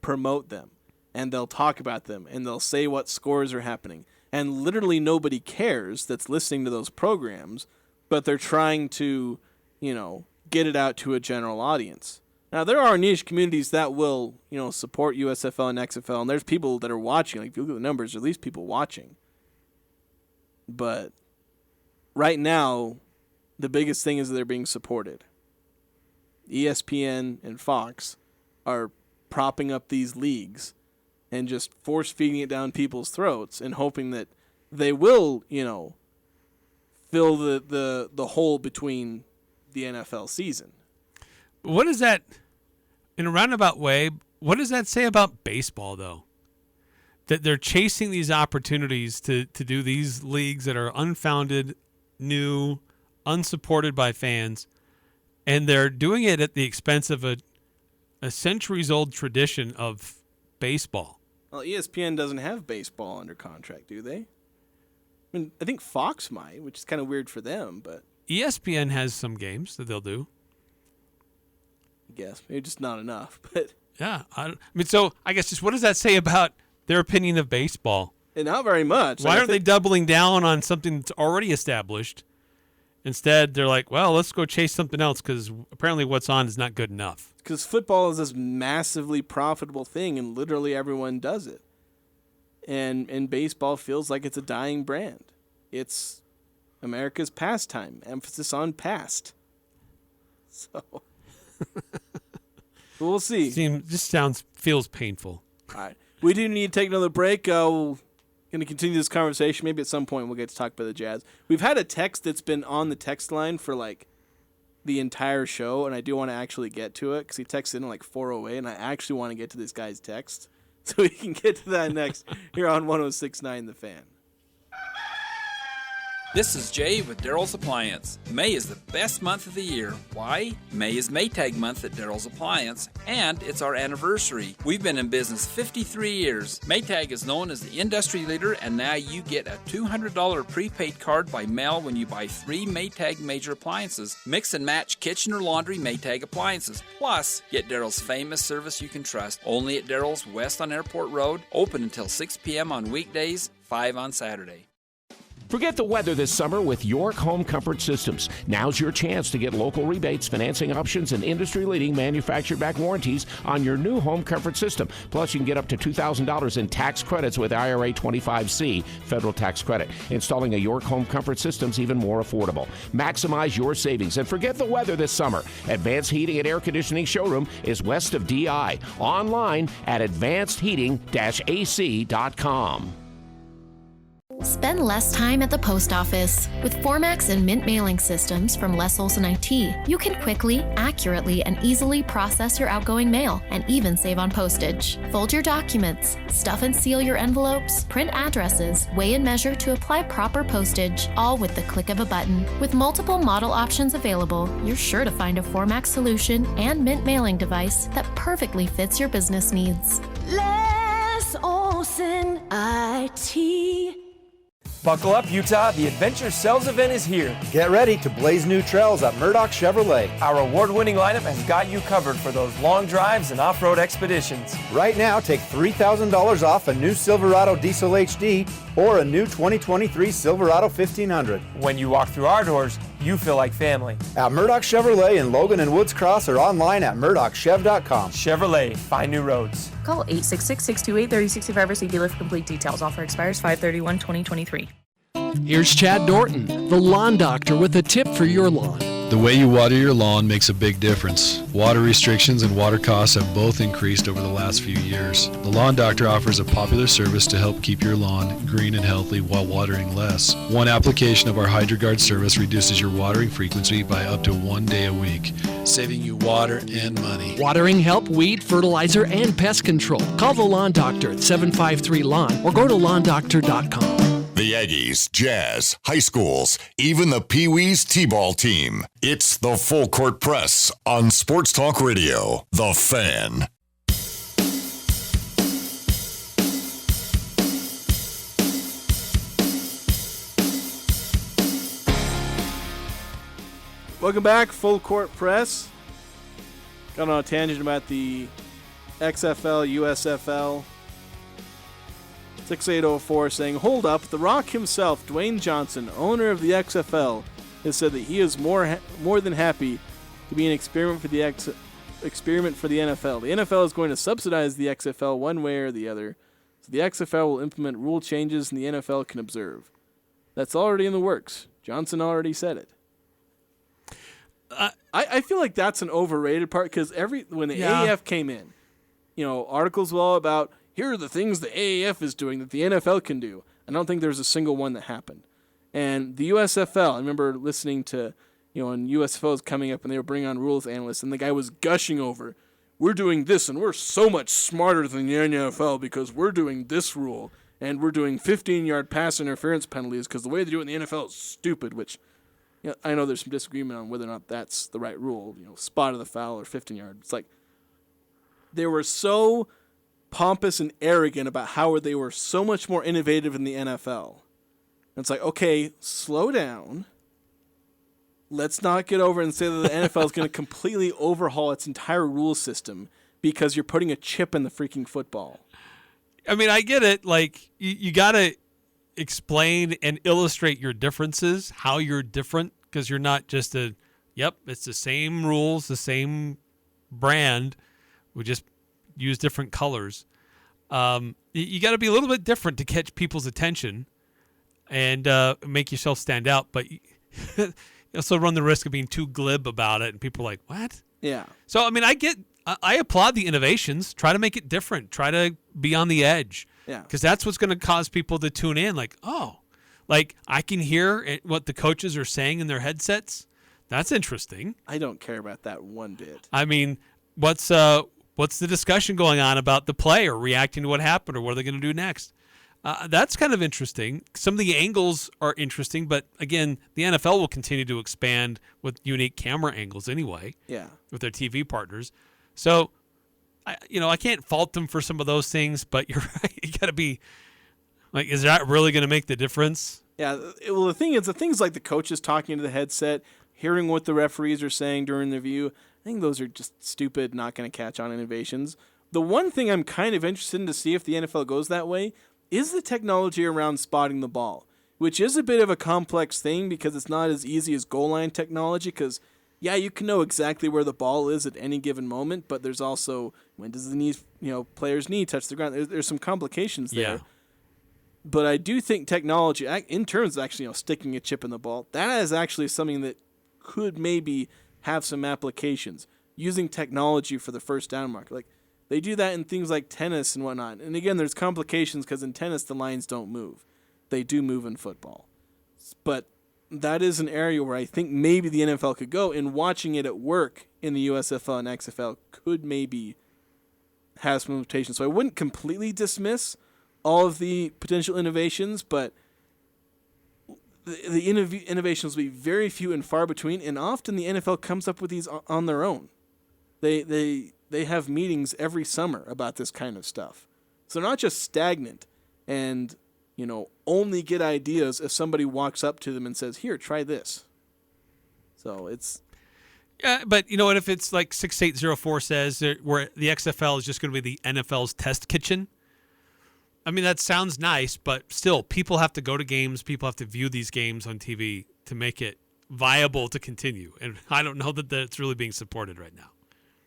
promote them. And they'll talk about them. And they'll say what scores are happening. And literally nobody cares that's listening to those programs. But they're trying to, get it out to a general audience. Now, there are niche communities that will, support USFL and XFL. And there's people that are watching. Like, if you look at the numbers, there's at least people watching. But right now, the biggest thing is that they're being supported. ESPN and Fox are propping up these leagues and just force-feeding it down people's throats and hoping that they will, fill the hole between the NFL season. What is that, in a roundabout way, what does that say about baseball, though? That they're chasing these opportunities to do these leagues that are unfounded, new, unsupported by fans, and they're doing it at the expense of a centuries-old tradition of baseball. Well, ESPN doesn't have baseball under contract, do they? I mean, I think Fox might, which is kind of weird for them, but ESPN has some games that they'll do. I guess maybe just not enough. But yeah, so I guess just what does that say about their opinion of baseball? And not very much. Why aren't they doubling down on something that's already established? Instead, they're like, well, let's go chase something else because apparently what's on is not good enough. Because football is this massively profitable thing, and literally everyone does it. And baseball feels like it's a dying brand. It's America's pastime, emphasis on past. So we'll see. Feels painful. All right. We do need to take another break. We're going to continue this conversation. Maybe at some point we'll get to talk about the Jazz. We've had a text that's been on the text line for like the entire show, and I do want to actually get to it because he texted in like 4:08, and I actually want to get to this guy's text. So we can get to that next here on 106.9 The Fan. This is Jay with Daryl's Appliance. May is the best month of the year. Why? May is Maytag month at Daryl's Appliance, and it's our anniversary. We've been in business 53 years. Maytag is known as the industry leader, and now you get a $200 prepaid card by mail when you buy 3 Maytag major appliances. Mix and match kitchen or laundry Maytag appliances. Plus, get Daryl's famous service you can trust. Only at Daryl's West on Airport Road. Open until 6 p.m. on weekdays, 5 on Saturday. Forget the weather this summer with York Home Comfort Systems. Now's your chance to get local rebates, financing options, and industry-leading manufacturer-backed warranties on your new home comfort system. Plus, you can get up to $2,000 in tax credits with IRA 25C federal tax credit. Installing a York Home Comfort System's even more affordable. Maximize your savings and forget the weather this summer. Advanced Heating and Air Conditioning Showroom is west of DI. Online at advancedheating-ac.com. Spend less time at the post office. With Formax and Mint mailing systems from Les Olson IT, you can quickly, accurately, and easily process your outgoing mail and even save on postage. Fold your documents, stuff and seal your envelopes, print addresses, weigh and measure to apply proper postage, all with the click of a button. With multiple model options available, you're sure to find a Formax solution and Mint mailing device that perfectly fits your business needs. Les Olson IT. Buckle up, Utah. The Adventure Sales event is here. Get ready to blaze new trails at Murdoch Chevrolet. Our award-winning lineup has got you covered for those long drives and off-road expeditions. Right now, take $3,000 off a new Silverado Diesel HD or a new 2023 Silverado 1500. When you walk through our doors, you feel like family. At Murdoch Chevrolet in Logan and Woods Cross or online at murdochchev.com. Chevrolet, find new roads. Call 866-628-3065 or see dealer for complete details. Offer expires 5/31/2023. Here's Chad Norton, the lawn doctor, with a tip for your lawn. The way you water your lawn makes a big difference. Water restrictions and water costs have both increased over the last few years. The Lawn Doctor offers a popular service to help keep your lawn green and healthy while watering less. One application of our HydroGuard service reduces your watering frequency by up to 1 day a week, saving you water and money. Watering help, weed, fertilizer, and pest control. Call the Lawn Doctor at 753-LAWN or go to lawndoctor.com. The Aggies, Jazz, high schools, even the Pee Wees T-ball team. It's the Full Court Press on Sports Talk Radio, The Fan. Welcome back, Full Court Press. Got on a tangent about the XFL, USFL. 6804 saying, hold up, The Rock himself, Dwayne Johnson, owner of the XFL, has said that he is more than happy to be an experiment for the NFL. The NFL is going to subsidize the XFL one way or the other, so the XFL will implement rule changes and the NFL can observe. That's already in the works. Johnson already said it. I feel like that's an overrated part because when the AAF came in, articles were all about, here are the things the AAF is doing that the NFL can do. I don't think there's a single one that happened. And the USFL, I remember listening to, when USFL was coming up and they were bringing on rules analysts, and the guy was gushing over, we're doing this, and we're so much smarter than the NFL because we're doing this rule, and we're doing 15-yard pass interference penalties because the way they do it in the NFL is stupid, which I know there's some disagreement on whether or not that's the right rule, spot of the foul or 15-yard. It's like they were so pompous and arrogant about how they were so much more innovative in the NFL. And it's like, okay, slow down. Let's not get over and say that the NFL is going to completely overhaul its entire rule system because you're putting a chip in the freaking football. I mean, I get it. Like, you got to explain and illustrate your differences, how you're different, because you're not just it's the same rules, the same brand. We just use different colors. You got to be a little bit different to catch people's attention and make yourself stand out, but you also run the risk of being too glib about it, and people are like, what? Yeah. So, I mean, I applaud the innovations. Try to make it different. Try to be on the edge. Yeah. Because that's what's going to cause people to tune in. Like, I can hear what the coaches are saying in their headsets. That's interesting. I don't care about that one bit. I mean, what's the discussion going on about the play or reacting to what happened or what are they going to do next? That's kind of interesting. Some of the angles are interesting, but again, the NFL will continue to expand with unique camera angles anyway. Yeah. With their TV partners. So, I can't fault them for some of those things, but you're right. You got to be like, is that really going to make the difference? Yeah. Well, the thing is, the things like the coaches talking to the headset, hearing what the referees are saying during the view, I think those are just stupid, not going to catch on innovations. The one thing I'm kind of interested in to see if the NFL goes that way is the technology around spotting the ball, which is a bit of a complex thing because it's not as easy as goal line technology because, yeah, you can know exactly where the ball is at any given moment, but there's also when does the player's knee touch the ground. There's some complications there. Yeah. But I do think technology, in terms of actually sticking a chip in the ball, that is actually something that could maybe have some applications. Using technology for the first down marker. Like, they do that in things like tennis and whatnot. And again, there's complications because in tennis, the lines don't move. they do move in football. But that is an area where I think maybe the NFL could go, and watching it at work in the USFL and XFL could maybe have some limitations. So I wouldn't completely dismiss all of the potential innovations, but the innovations will be very few and far between, and often the NFL comes up with these on their own. They have meetings every summer about this kind of stuff. So they're not just stagnant and, only get ideas if somebody walks up to them and says, "Here, try this." So it's... Yeah, but you know what? If it's like 6804 says, where the XFL is just going to be the NFL's test kitchen, I mean, that sounds nice, but still, people have to go to games. People have to view these games on TV to make it viable to continue. And I don't know that it's really being supported right now.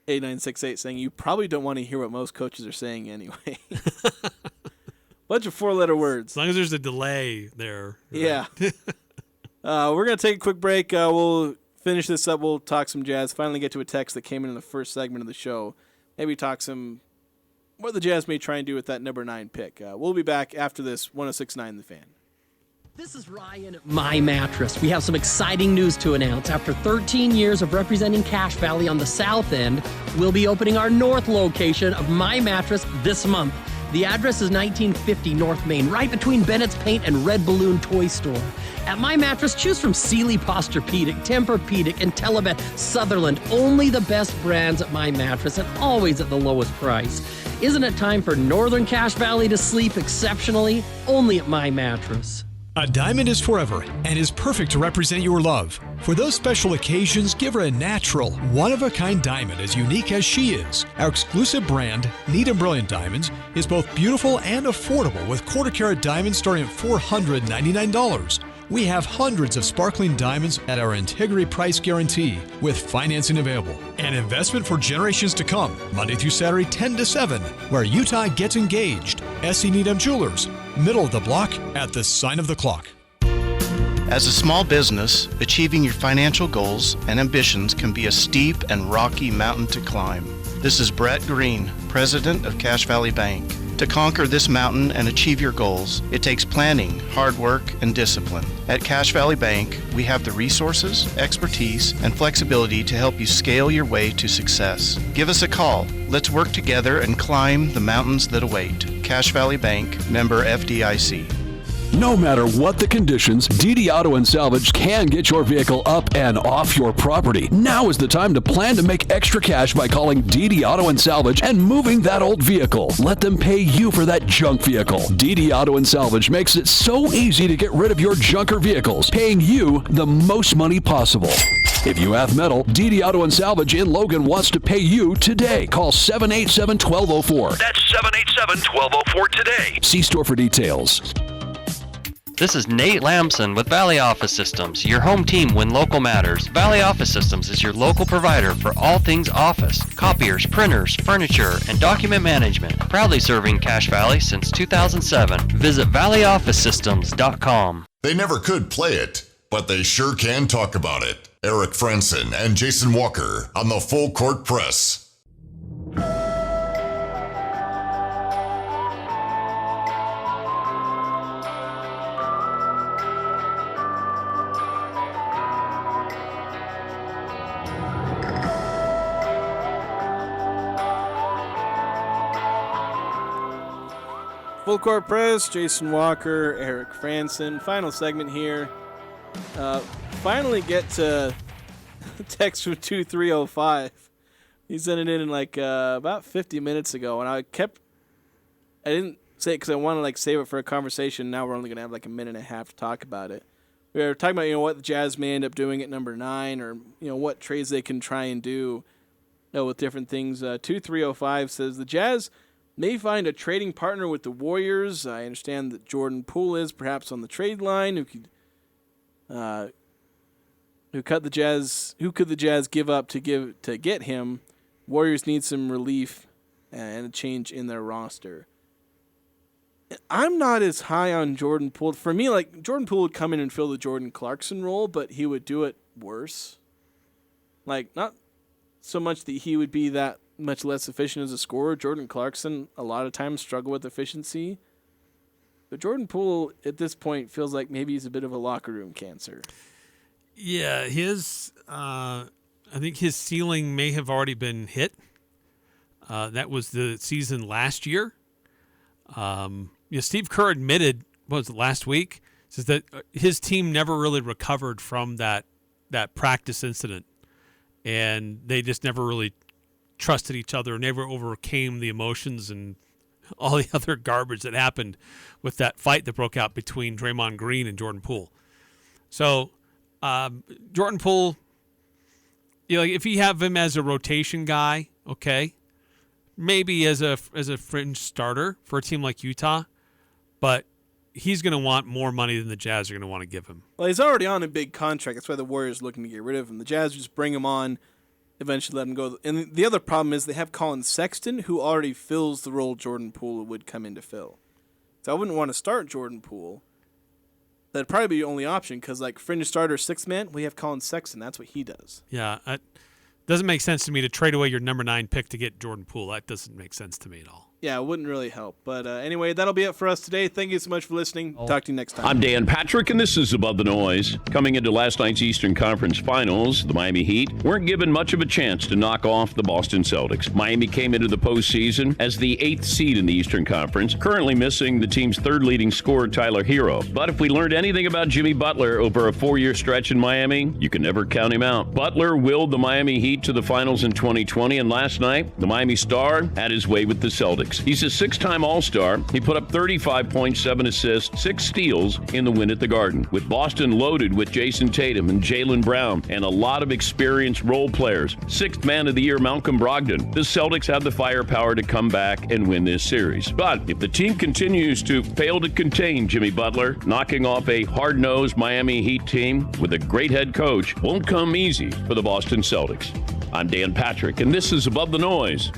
8968 saying, you probably don't want to hear what most coaches are saying anyway. Bunch of four-letter words. As long as there's a delay there. Right? Yeah. We're going to take a quick break. We'll finish this up. We'll talk some Jazz. Finally get to a text that came in the first segment of the show. Maybe talk some what the Jazz may try and do with that number 9 pick. We'll be back after this 106.9 The Fan. This is Ryan at My Mattress. We have some exciting news to announce. After 13 years of representing Cache Valley on the south end, we'll be opening our north location of My Mattress this month. The address is 1950 North Main, right between Bennett's Paint and Red Balloon Toy Store. At My Mattress, choose from Sealy Posturepedic, Tempur-Pedic, and Telebed Sutherland. Only the best brands at My Mattress, and always at the lowest price. Isn't it time for Northern Cache Valley to sleep exceptionally? Only at My Mattress. A diamond is forever and is perfect to represent your love. For those special occasions, give her a natural, one-of-a-kind diamond as unique as she is. Our exclusive brand, Neat and Brilliant Diamonds, is both beautiful and affordable with quarter-carat diamonds starting at $499. We have hundreds of sparkling diamonds at our integrity price guarantee with financing available. An investment for generations to come, Monday through Saturday 10 to 7, where Utah gets engaged. S.E. Needham Jewelers, middle of the block at the sign of the clock. As a small business, achieving your financial goals and ambitions can be a steep and rocky mountain to climb. This is Brett Green, president of Cache Valley Bank. To conquer this mountain and achieve your goals, it takes planning, hard work, and discipline. At Cache Valley Bank, we have the resources, expertise, and flexibility to help you scale your way to success. Give us a call. Let's work together and climb the mountains that await. Cache Valley Bank, member FDIC. No matter what the conditions, DD Auto and Salvage can get your vehicle up and off your property. Now is the time to plan to make extra cash by calling DD Auto and Salvage and moving that old vehicle. Let them pay you for that junk vehicle. DD Auto and Salvage makes it so easy to get rid of your junker vehicles, paying you the most money possible. If you have metal, DD Auto and Salvage in Logan wants to pay you today. Call 787-1204. That's 787-1204 today. See store for details. This is Nate Lamson with Valley Office Systems, your home team when local matters. Valley Office Systems is your local provider for all things office, copiers, printers, furniture, and document management. Proudly serving Cache Valley since 2007. Visit valleyofficesystems.com. They never could play it, but they sure can talk about it. Eric Frandsen and Jason Walker on the Full Court Press. Full Court Press, Jason Walker, Eric Frandsen. Final segment here. Finally get to text from 2305. He sent it in like about 50 minutes ago, and I didn't say it because I want to save it for a conversation. Now we're only going to have like a minute and a half to talk about it. We were talking about what the Jazz may end up doing at number 9, or what trades they can try and do with different things. 2305 says the Jazz may find a trading partner with the Warriors. I understand that Jordan Poole is perhaps on the trade line. Who could the Jazz give up to get him? Warriors need some relief and a change in their roster. I'm not as high on Jordan Poole. For me, Jordan Poole would come in and fill the Jordan Clarkson role, but he would do it worse. Not so much that he would be that much less efficient as a scorer. Jordan Clarkson a lot of times struggle with efficiency. But Jordan Poole, at this point, feels like maybe he's a bit of a locker room cancer. Yeah, I think his ceiling may have already been hit. That was the season last year. Steve Kerr admitted, what was it, last week, says that his team never really recovered from that practice incident, and they just never really trusted each other, never overcame the emotions and all the other garbage that happened with that fight that broke out between Draymond Green and Jordan Poole. So Jordan Poole, if you have him as a rotation guy, okay, maybe as a fringe starter for a team like Utah, but he's going to want more money than the Jazz are going to want to give him. Well, he's already on a big contract. That's why the Warriors are looking to get rid of him. The Jazz just bring him on, eventually let him go. And the other problem is they have Colin Sexton, who already fills the role Jordan Poole would come in to fill. So I wouldn't want to start Jordan Poole. That'd probably be the only option because, fringe starter, sixth man, we have Colin Sexton. That's what he does. Yeah, it doesn't make sense to me to trade away your number 9 pick to get Jordan Poole. That doesn't make sense to me at all. Yeah, it wouldn't really help. But anyway, that'll be it for us today. Thank you so much for listening. Talk to you next time. I'm Dan Patrick, and this is Above the Noise. Coming into last night's Eastern Conference Finals, the Miami Heat weren't given much of a chance to knock off the Boston Celtics. Miami came into the postseason as the 8th seed in the Eastern Conference, currently missing the team's third leading scorer, Tyler Hero. But if we learned anything about Jimmy Butler over a 4-year stretch in Miami, you can never count him out. Butler willed the Miami Heat to the finals in 2020, and last night, the Miami Star had his way with the Celtics. He's a 6-time All-Star. He put up 35 points, 7 assists, 6 steals in the win at the Garden. With Boston loaded with Jason Tatum and Jaylen Brown and a lot of experienced role players, 6th man of the year Malcolm Brogdon, the Celtics have the firepower to come back and win this series. But if the team continues to fail to contain Jimmy Butler, knocking off a hard-nosed Miami Heat team with a great head coach won't come easy for the Boston Celtics. I'm Dan Patrick, and this is Above the Noise.